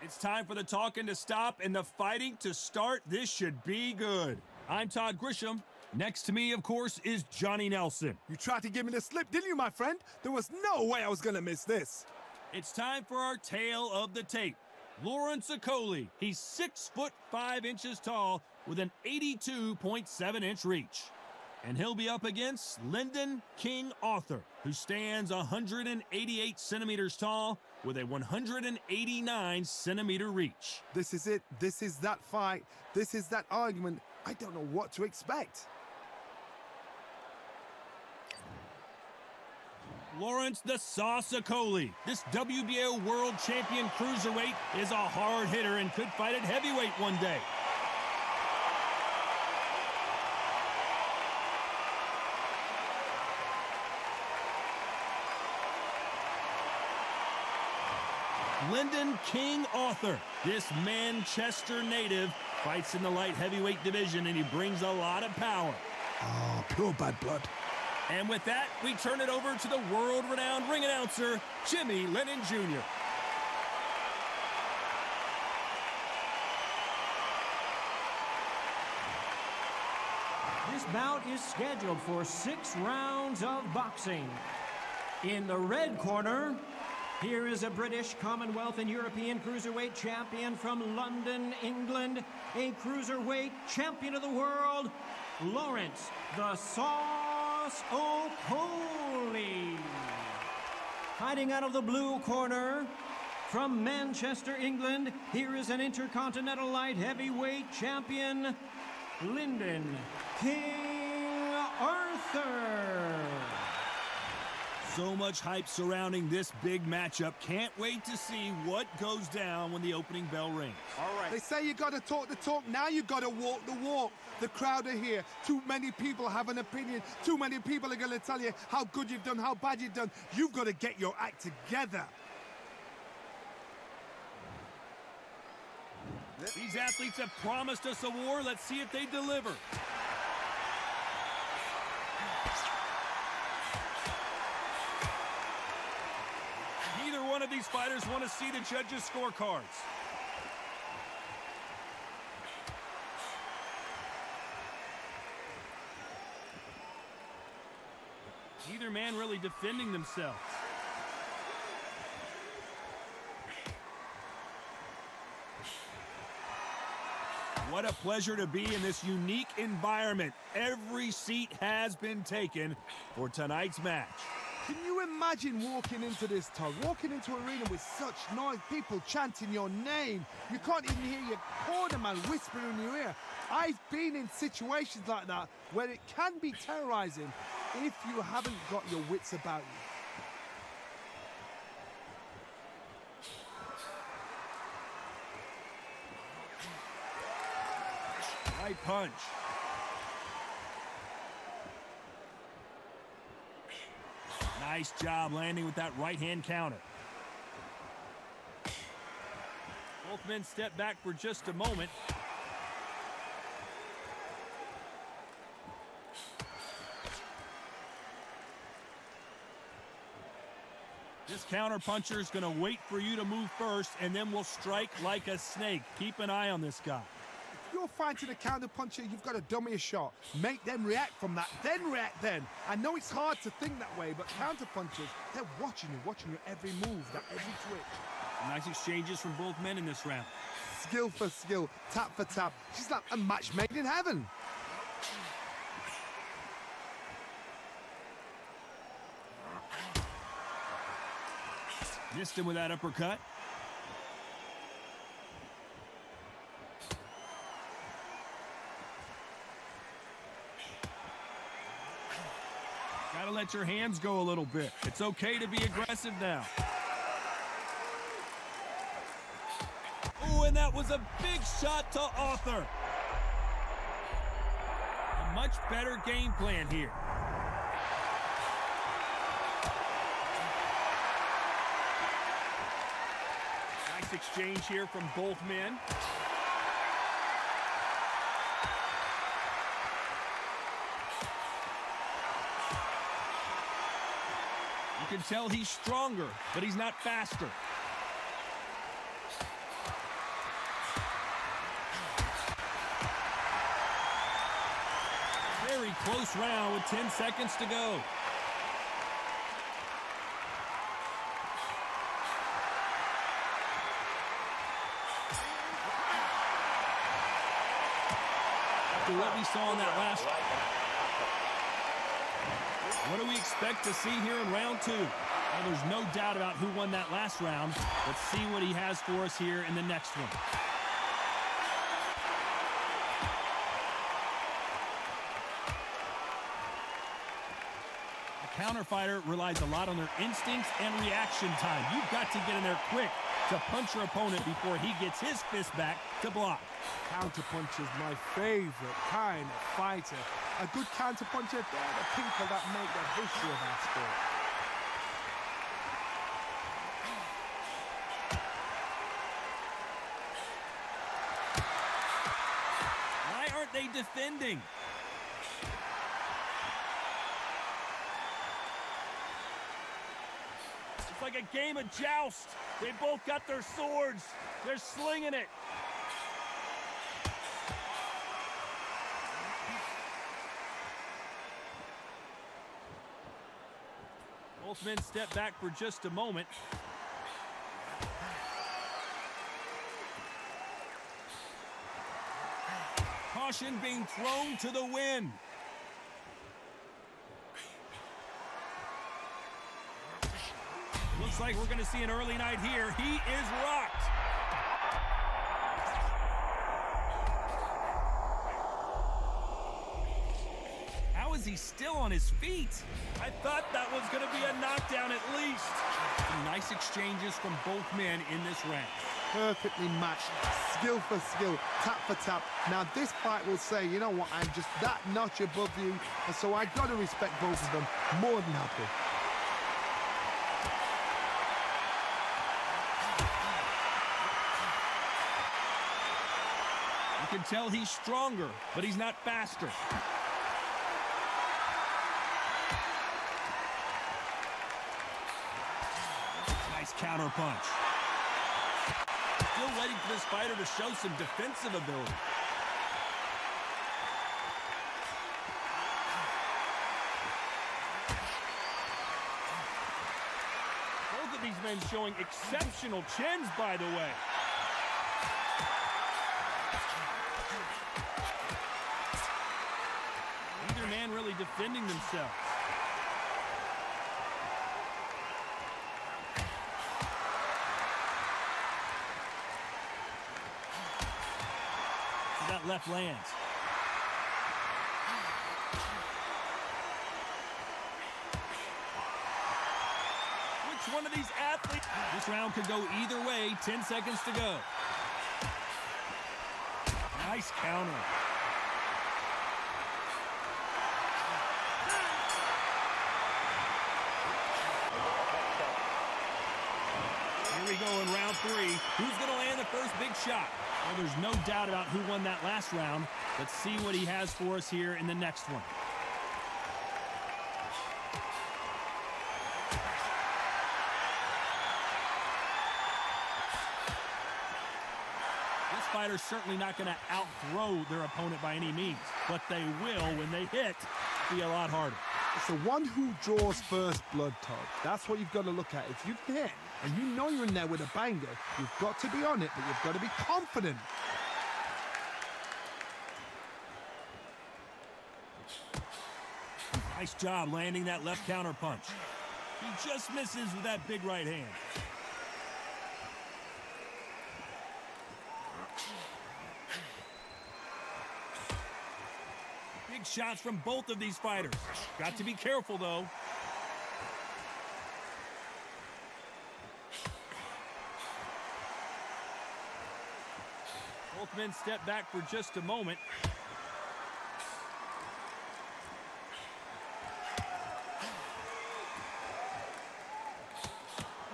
It's time for the talking to stop and the fighting to start. This should be good. I'm Todd Grisham. Next to me, of course, is Johnny Nelson. You tried to give me the slip, didn't you, my friend? There was no way I was going to miss this. It's time for our tale of the tape. Lawrence Okolie. He's 6'5" tall with an 82.7-inch reach. And he'll be up against Lyndon King Arthur, who stands 188 centimeters tall with a 189-centimeter reach. This is it. This is that fight. This is that argument. I don't know what to expect. Lawrence the Sauce Okolie. This WBA World Champion Cruiserweight is a hard hitter and could fight at heavyweight one day. Lyndon King Arthur. This Manchester native fights in the light heavyweight division, and he brings a lot of power. Oh, pure bad blood. And with that, we turn it over to the world-renowned ring announcer, Jimmy Lennon Jr. This bout is scheduled for 6 rounds of boxing. In the red corner, here is a British, Commonwealth, and European cruiserweight champion from London, England, a cruiserweight champion of the world, Lawrence the Sauce Okolie. Fighting out of the blue corner, from Manchester, England, here is an Intercontinental Light Heavyweight champion, Lyndon King Arthur. So much hype surrounding this big matchup. Can't wait to see what goes down when the opening bell rings. All right. They say you got to talk the talk. Now you got to walk the walk. The crowd are here. Too many people have an opinion. Too many people are going to tell you how good you've done, how bad you've done. You've got to get your act together. These athletes have promised us a war. Let's see if they deliver. Neither one of these fighters want to see the judges' scorecards. Neither man really defending themselves. What a pleasure to be in this unique environment. Every seat has been taken for tonight's match. Can you imagine walking into this, Todd? Walking into an arena with such noise, people chanting your name. You can't even hear your cornerman whispering in your ear. I've been in situations like that where it can be terrorizing if you haven't got your wits about you. Right punch. Nice job landing with that right-hand counter. Both men step back for just a moment. This counter puncher is going to wait for you to move first, and then will strike like a snake. Keep an eye on this guy. If you're fighting a counter puncher, you've got to dummy a shot. Make them react from that, then react then. I know it's hard to think that way, but counter punchers, they're watching your every move, that every twitch. Nice exchanges from both men in this round. Skill for skill, tap for tap. She's like a match made in heaven. Missed him with that uppercut. Gotta let your hands go a little bit. It's okay to be aggressive now. Ooh, and that was a big shot to Arthur. A much better game plan here. Nice exchange here from both men. You can tell he's stronger, but he's not faster. this round with 10 seconds to go. After what we saw in that last round, what do we expect to see here in round 2? Well, there's no doubt about who won that last round. Let's see what he has for us here in the next one. A counterfighter relies a lot on their instincts and reaction time. You've got to get in there quick to punch your opponent before he gets his fist back to block. Counterpunch is my favorite kind of fighter. A good counterpuncher, they're the people that make the history of our sport. Why aren't they defending? It's like a game of joust. They both got their swords. They're slinging it. Both men step back for just a moment. Caution being thrown to the wind. Looks like we're going to see an early night here. He is rocked. How is he still on his feet? I thought that was going to be a knockdown at least. Some nice exchanges from both men in this round. Perfectly matched, skill for skill, tap for tap. Now this fight will say, you know what, I'm just that notch above you, and so I got to respect both of them more than happy. You can tell he's stronger, but he's not faster. Nice counter punch. Still waiting for this fighter to show some defensive ability. Both of these men showing exceptional chins, by the way. Neither man really defending themselves. That left lands. Which one of these athletes? This round could go either way. 10 seconds to go. Nice counter. Here we go in round 3. Who's going to land the first big shot? Well, there's no doubt about who won that last round. Let's see what he has for us here in the next one. This fighter's certainly not going to outthrow their opponent by any means, but they will, when they hit, be a lot harder. It's the one who draws first blood, Todd. That's what you've got to look at. If you hit and you know you're in there with a banger, you've got to be on it, but you've got to be confident. Nice job landing that left counter punch. He just misses with that big right hand. Big shots from both of these fighters. Got to be careful, though. Both men step back for just a moment.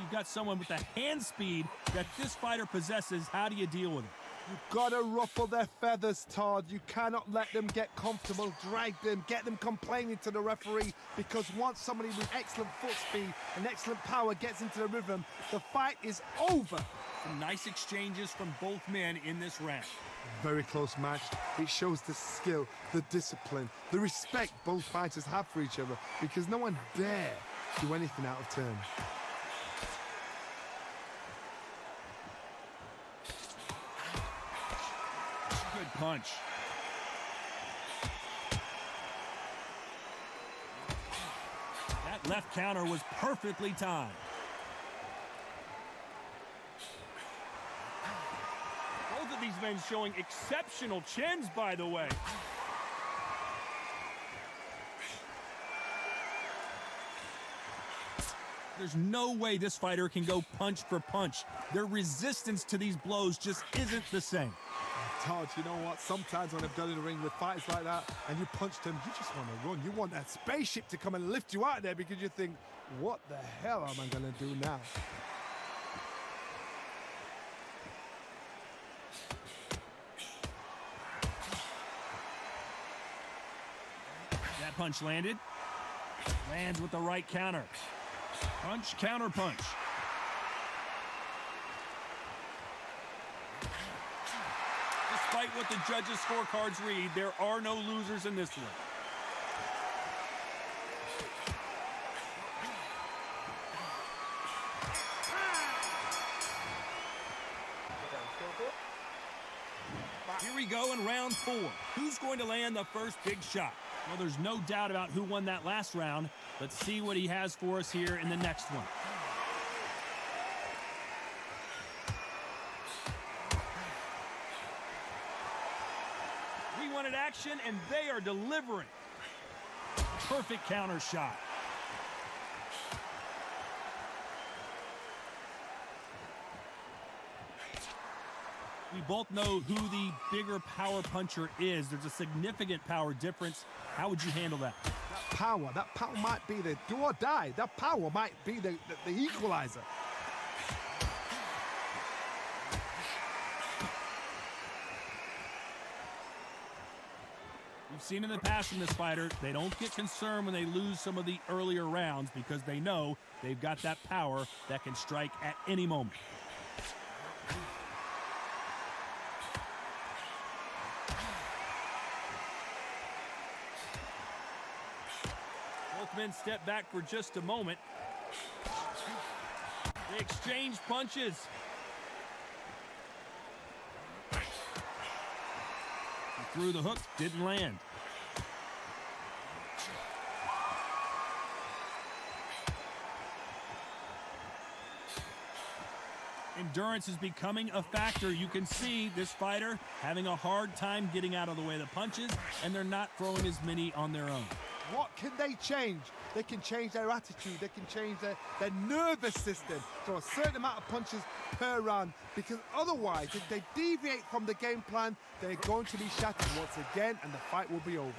You've got someone with the hand speed that this fighter possesses. How do you deal with it? You've got to ruffle their feathers, Todd. You cannot let them get comfortable, drag them, get them complaining to the referee, because once somebody with excellent foot speed and excellent power gets into the rhythm, the fight is over. Some nice exchanges from both men in this round. Very close match. It shows the skill, the discipline, the respect both fighters have for each other, because no one dare do anything out of turn. Good punch. That left counter was perfectly timed. Both of these men showing exceptional chins, by the way. There's no way this fighter can go punch for punch. Their resistance to these blows just isn't the same. Todd, you know what? Sometimes when I've done in the ring with fighters like that and you punch them, you just want to run. You want that spaceship to come and lift you out of there, because you think, what the hell am I going to do now? That punch landed. Lands with the right counter. Punch, counter punch. Despite what the judges' scorecards read, there are no losers in this one. Here we go in round 4. Who's going to land the first big shot? Well, there's no doubt about who won that last round. Let's see what he has for us here in the next one. We wanted action, and they are delivering. Perfect counter shot. We both know who the bigger power puncher is. There's a significant power difference. How would you handle that? That power might be the do or die. That power might be the equalizer. We've seen in the past from this fighter, they don't get concerned when they lose some of the earlier rounds, because they know they've got that power that can strike at any moment. Both men step back for just a moment. They exchange punches. He threw the hook, didn't land. Endurance is becoming a factor. You can see this fighter having a hard time getting out of the way of the punches, and they're not throwing as many on their own. What can they change? They can change their attitude. They can change their nervous system. Throw a certain amount of punches per round, because otherwise, if they deviate from the game plan, they're going to be shattered once again, and the fight will be over.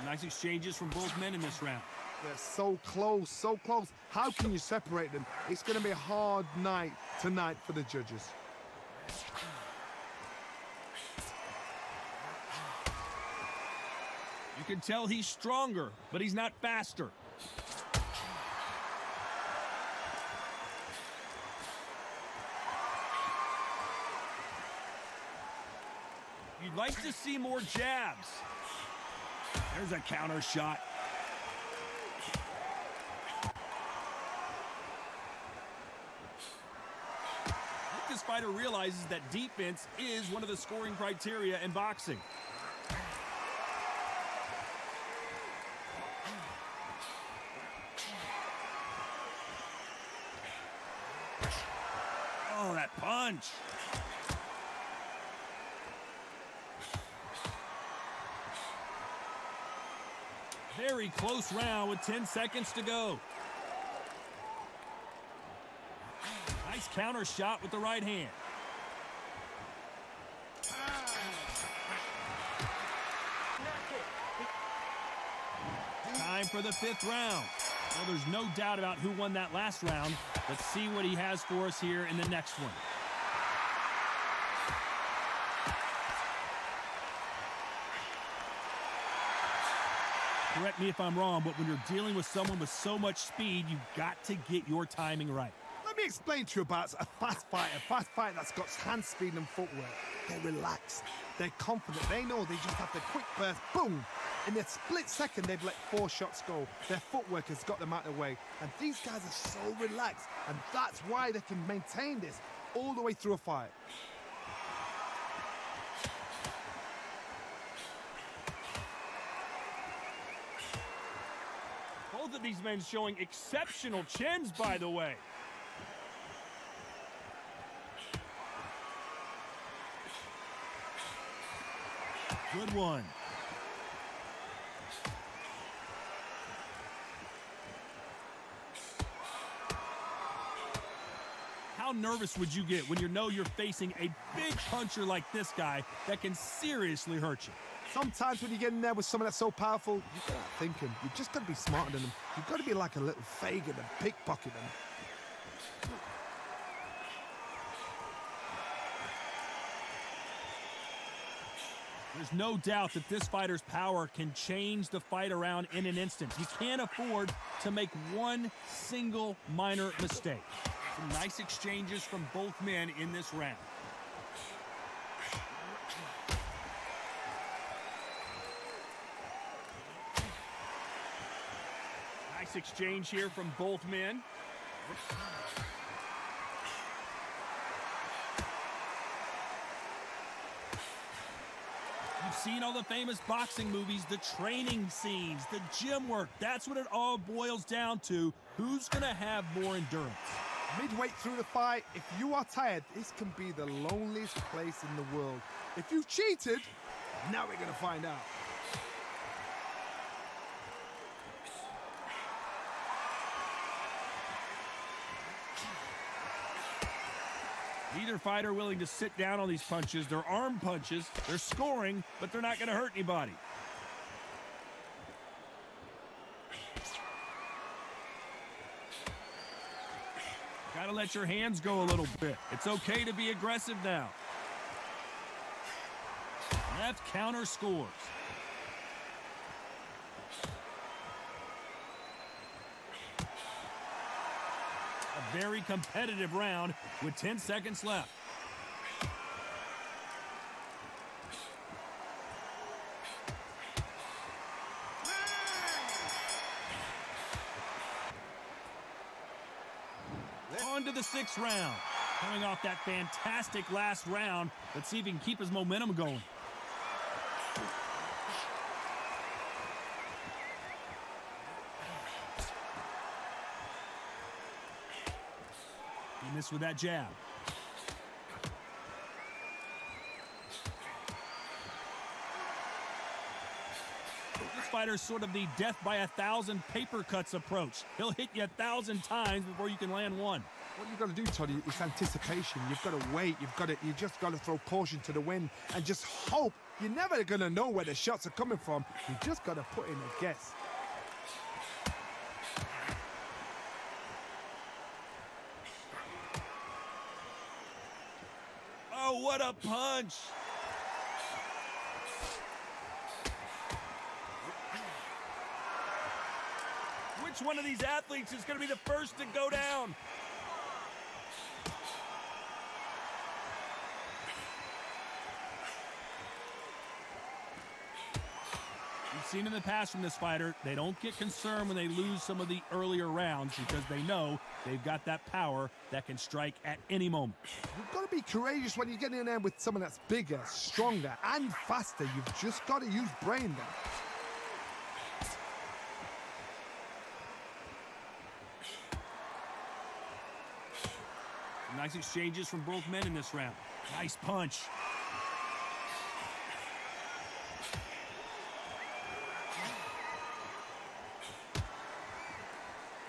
Nice exchanges from both men in this round. They're so close, so close. How can you separate them? It's going to be a hard night tonight for the judges. You can tell he's stronger, but he's not faster. You'd like to see more jabs. There's a counter shot. This fighter realizes that defense is one of the scoring criteria in boxing. Oh, that punch. Very close round with 10 seconds to go. Nice counter shot with the right hand. Time for the 5th round. Well, there's no doubt about who won that last round. Let's see what he has for us here in the next one. Correct me if I'm wrong, but when you're dealing with someone with so much speed, you've got to get your timing right. Let me explain to you about a fast fighter that's got hand speed and footwork. They're relaxed, they're confident, they know they just have the quick burst, boom! In a split second, they've let 4 shots go. Their footwork has got them out of the way. And these guys are so relaxed, and that's why they can maintain this all the way through a fight. Both of these men showing exceptional chins, by the way. Good one. How nervous would you get when you know you're facing a big puncher like this guy that can seriously hurt you? Sometimes when you get in there with someone that's so powerful, you've got to think him. You've just got to be smarter than him. You've got to be like a little Fagin and pickpocket him. There's no doubt that this fighter's power can change the fight around in an instant. You can't afford to make one single minor mistake. Some nice exchanges from both men in this round. Nice exchange here from both men. You've seen all the famous boxing movies, the training scenes, the gym work. That's what it all boils down to. Who's going to have more endurance? Midway through the fight, if you are tired, this can be the loneliest place in the world. If you've cheated, now we're going to find out. Neither fighter willing to sit down on these punches. They're arm punches. They're scoring, but they're not going to hurt anybody. Gotta let your hands go a little bit. It's okay to be aggressive now. Left counter scores. A very competitive round with 10 seconds left. On to the 6th round. Coming off that fantastic last round, let's see if he can keep his momentum going. He missed with that jab. This fighter's sort of the death by 1,000 paper cuts approach. He'll hit you 1,000 times before you can land one. What you've got to do, Toddy, is anticipation. You've got to wait. You just got to throw caution to the wind and just hope. You're never going to know where the shots are coming from. You just got to put in a guess. Oh, what a punch! Which one of these athletes is going to be the first to go down? We've seen in the past from this fighter, they don't get concerned when they lose some of the earlier rounds because they know they've got that power that can strike at any moment. You've got to be courageous when you get in there with someone that's bigger, stronger, and faster. You've just got to use brain there. Nice exchanges from both men in this round. Nice punch.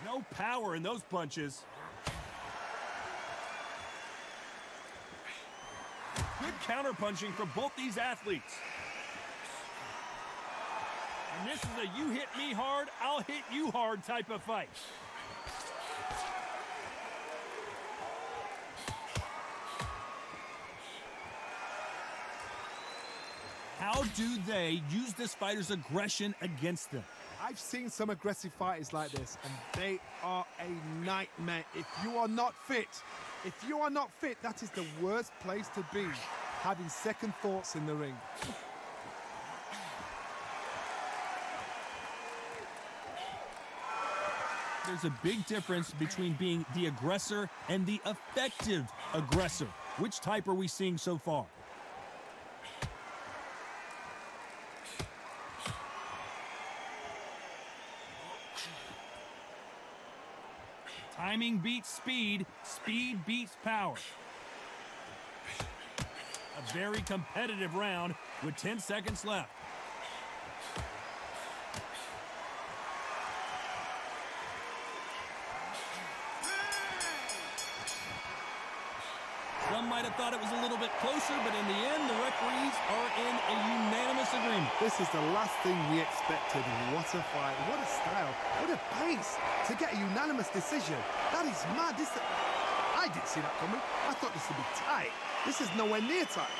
No power in those punches. Good counter-punching from both these athletes. And this is a you hit me hard, I'll hit you hard type of fight. How do they use this fighter's aggression against them? I've seen some aggressive fighters like this, and they are a nightmare. If you are not fit, that is the worst place to be, having second thoughts in the ring. There's a big difference between being the aggressor and the effective aggressor. Which type are we seeing so far? Timing beats speed, speed beats power. A very competitive round with 10 seconds left. Some might have thought it was a little bit closer, but in the end, the referees are in a unanimous agreement. This is the last thing we expected. What a fight, what a style, what a pace to get a unanimous decision. That is mad. I didn't see that coming. I thought this would be tight. This is nowhere near tight.